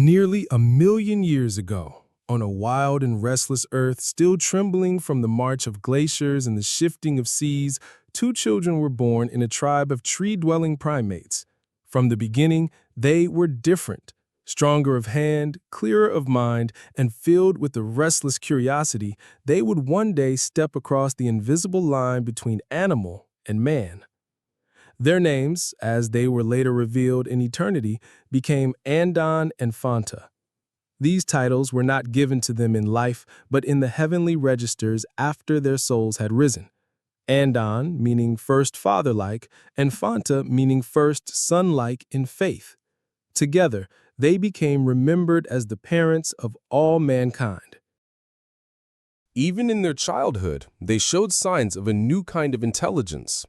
Nearly 1 million years ago, on a wild and restless earth still trembling from the march of glaciers and the shifting of seas, two children were born in a tribe of tree-dwelling primates. From the beginning, they were different, stronger of hand, clearer of mind, and filled with the restless curiosity they would one day step across the invisible line between animal and man. Their names, as they were later revealed in eternity, became Andon and Fonta. These titles were not given to them in life, but in the heavenly registers after their souls had risen. Andon meaning first father-like, and Fonta meaning first son-like in faith. Together, they became remembered as the parents of all mankind. Even in their childhood, they showed signs of a new kind of intelligence.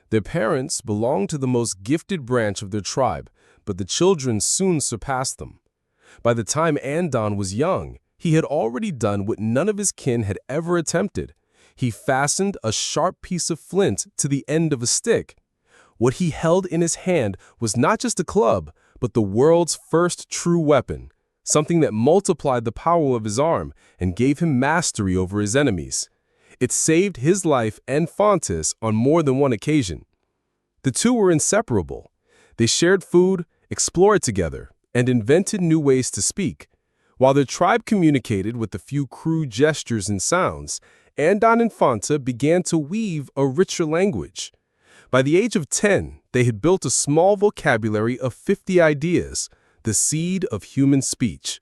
Their parents belonged to the most gifted branch of their tribe, but the children soon surpassed them. By the time Andon was young, he had already done what none of his kin had ever attempted. He fastened a sharp piece of flint to the end of a stick. What he held in his hand was not just a club, but the world's first true weapon, something that multiplied the power of his arm and gave him mastery over his enemies. It saved his life and Fonta's on more than one occasion. The two were inseparable. They shared food, explored together, and invented new ways to speak. While their tribe communicated with a few crude gestures and sounds, Andon and Fonta began to weave a richer language. By the age of 10, they had built a small vocabulary of 50 ideas, the seed of human speech.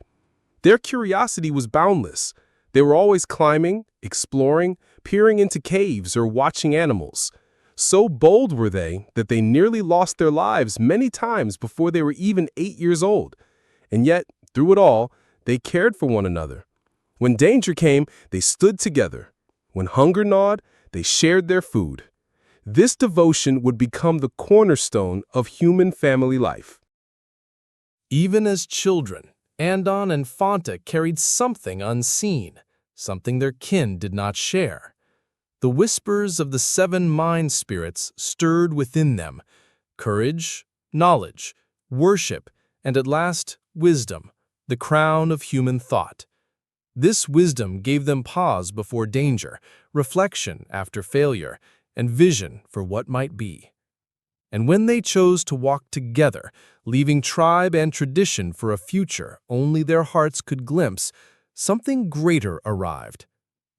Their curiosity was boundless. They were always climbing, exploring, peering into caves or watching animals. So bold were they that they nearly lost their lives many times before they were even 8 years old. And yet, through it all, they cared for one another. When danger came, they stood together. When hunger gnawed, they shared their food. This devotion would become the cornerstone of human family life. Even as children, Andon and Fonta carried something unseen, something their kin did not share. The whispers of the 7 mind spirits stirred within them: courage, knowledge, worship, and at last, wisdom, the crown of human thought. This wisdom gave them pause before danger, reflection after failure, and vision for what might be. And when they chose to walk together, leaving tribe and tradition for a future only their hearts could glimpse, something greater arrived.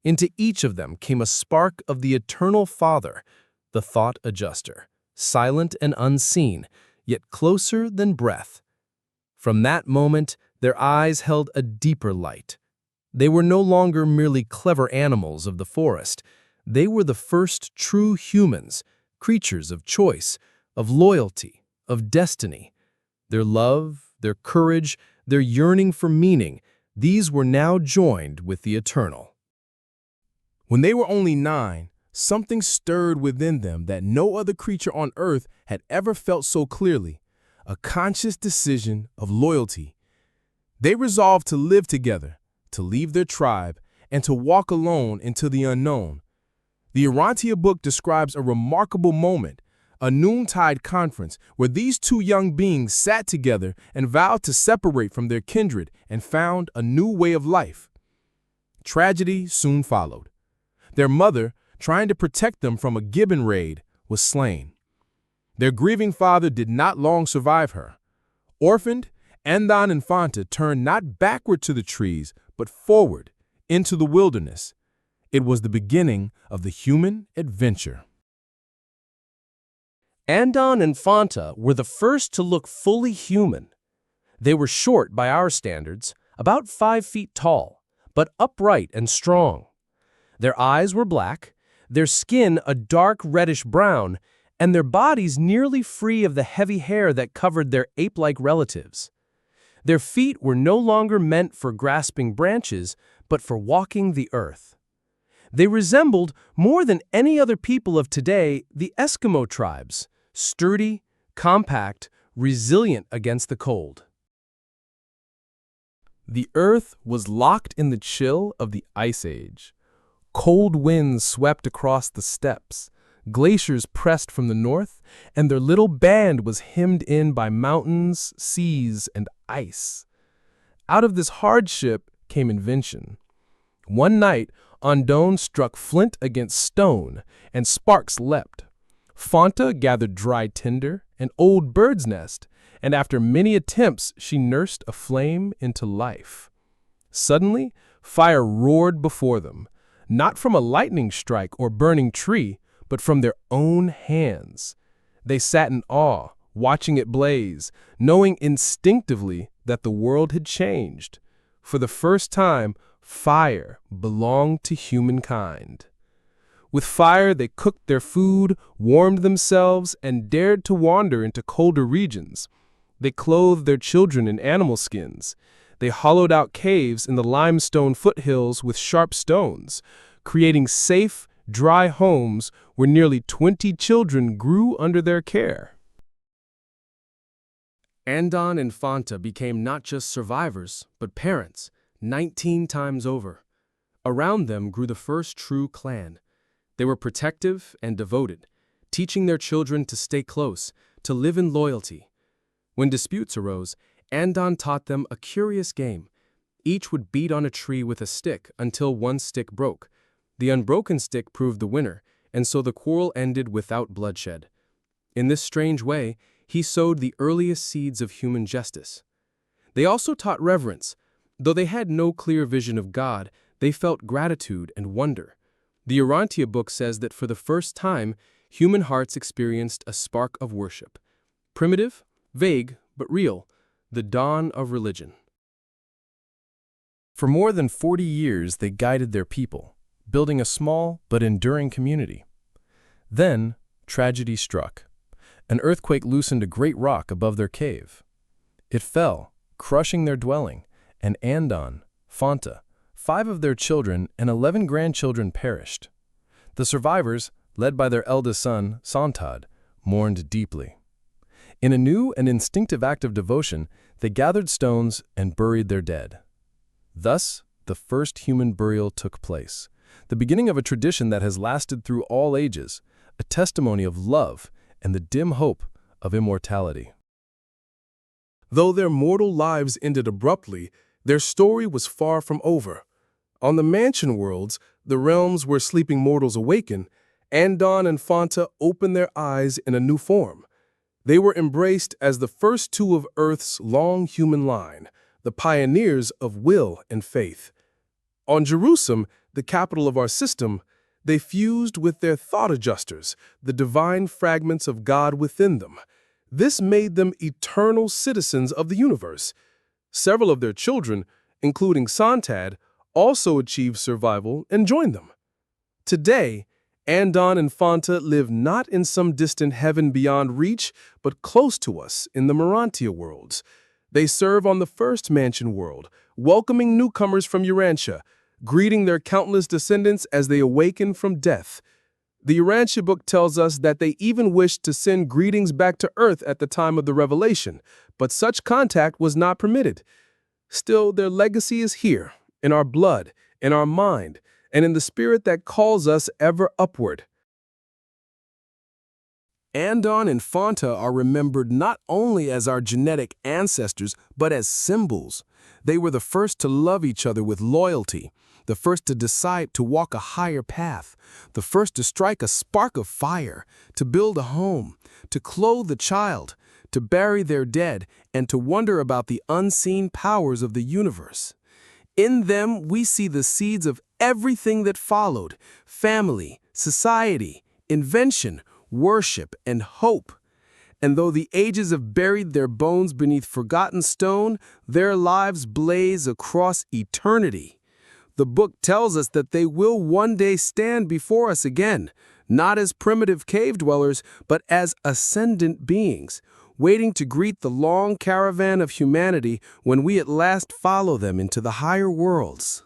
Into each of them came a spark of the eternal Father, the thought adjuster, silent and unseen, yet closer than breath. From that moment, their eyes held a deeper light. They were no longer merely clever animals of the forest. They were the first true humans, creatures of choice, of loyalty, of destiny. Their love, their courage, their yearning for meaning, these were now joined with the eternal. When they were only 9, something stirred within them that no other creature on earth had ever felt so clearly: a conscious decision of loyalty. They resolved to live together, to leave their tribe, and to walk alone into the unknown. The Urantia Book describes a remarkable moment, a noontide conference where these two young beings sat together and vowed to separate from their kindred and found a new way of life. Tragedy soon followed. Their mother, trying to protect them from a gibbon raid, was slain. Their grieving father did not long survive her. Orphaned, Andon and Fonta turned not backward to the trees, but forward into the wilderness. It was the beginning of the human adventure. Andon and Fonta were the first to look fully human. They were short by our standards, about 5 feet tall, but upright and strong. Their eyes were black, their skin a dark reddish brown, and their bodies nearly free of the heavy hair that covered their ape-like relatives. Their feet were no longer meant for grasping branches, but for walking the earth. They resembled, more than any other people of today, the Eskimo tribes, sturdy, compact, resilient against the cold. The earth was locked in the chill of the Ice Age. Cold winds swept across the steppes, glaciers pressed from the north, and their little band was hemmed in by mountains, seas, and ice. Out of this hardship came invention. One night, Andon struck flint against stone, and sparks leapt. Fonta gathered dry tinder, an old bird's nest, and after many attempts she nursed a flame into life. Suddenly, fire roared before them, not from a lightning strike or burning tree, but from their own hands. They sat in awe, watching it blaze, knowing instinctively that the world had changed. For the first time, fire belonged to humankind. With fire, they cooked their food, warmed themselves, and dared to wander into colder regions. They clothed their children in animal skins. They hollowed out caves in the limestone foothills with sharp stones, creating safe, dry homes where nearly 20 children grew under their care. Andon and Fonta became not just survivors, but parents, 19 times over. Around them grew the first true clan. They were protective and devoted, teaching their children to stay close, to live in loyalty. When disputes arose, Andon taught them a curious game. Each would beat on a tree with a stick until one stick broke. The unbroken stick proved the winner, and so the quarrel ended without bloodshed. In this strange way, he sowed the earliest seeds of human justice. They also taught reverence. Though they had no clear vision of God, they felt gratitude and wonder. The Urantia Book says that for the first time, human hearts experienced a spark of worship. Primitive, vague, but real, the dawn of religion. For more than 40 years, they guided their people, building a small but enduring community. Then, tragedy struck. An earthquake loosened a great rock above their cave. It fell, crushing their dwelling, and Andon, Fonta, 5 of their children and 11 grandchildren perished. The survivors, led by their eldest son, Sontad, mourned deeply. In a new and instinctive act of devotion, they gathered stones and buried their dead. Thus, the first human burial took place, the beginning of a tradition that has lasted through all ages, a testimony of love and the dim hope of immortality. Though their mortal lives ended abruptly, their story was far from over. On the mansion worlds, the realms where sleeping mortals awaken, Andon and Fonta opened their eyes in a new form. They were embraced as the first 2 of Earth's long human line, the pioneers of will and faith. On Jerusalem, the capital of our system, they fused with their thought adjusters, the divine fragments of God within them. This made them eternal citizens of the universe. Several of their children, including Sontad, also achieved survival and joined them. Today, Andon and Fonta live not in some distant heaven beyond reach, but close to us in the Urantia worlds. They serve on the first mansion world, welcoming newcomers from Urantia, greeting their countless descendants as they awaken from death. The Urantia Book tells us that they even wished to send greetings back to Earth at the time of the revelation, but such contact was not permitted. Still, their legacy is here, in our blood, in our mind, and in the spirit that calls us ever upward. Andon and Fonta are remembered not only as our genetic ancestors, but as symbols. They were the first to love each other with loyalty, the first to decide to walk a higher path, the first to strike a spark of fire, to build a home, to clothe a child, to bury their dead, and to wonder about the unseen powers of the universe. In them, we see the seeds of everything that followed: family, society, invention, worship, and hope. And though the ages have buried their bones beneath forgotten stone, their lives blaze across eternity. The book tells us that they will one day stand before us again, not as primitive cave dwellers, but as ascendant beings, waiting to greet the long caravan of humanity when we at last follow them into the higher worlds.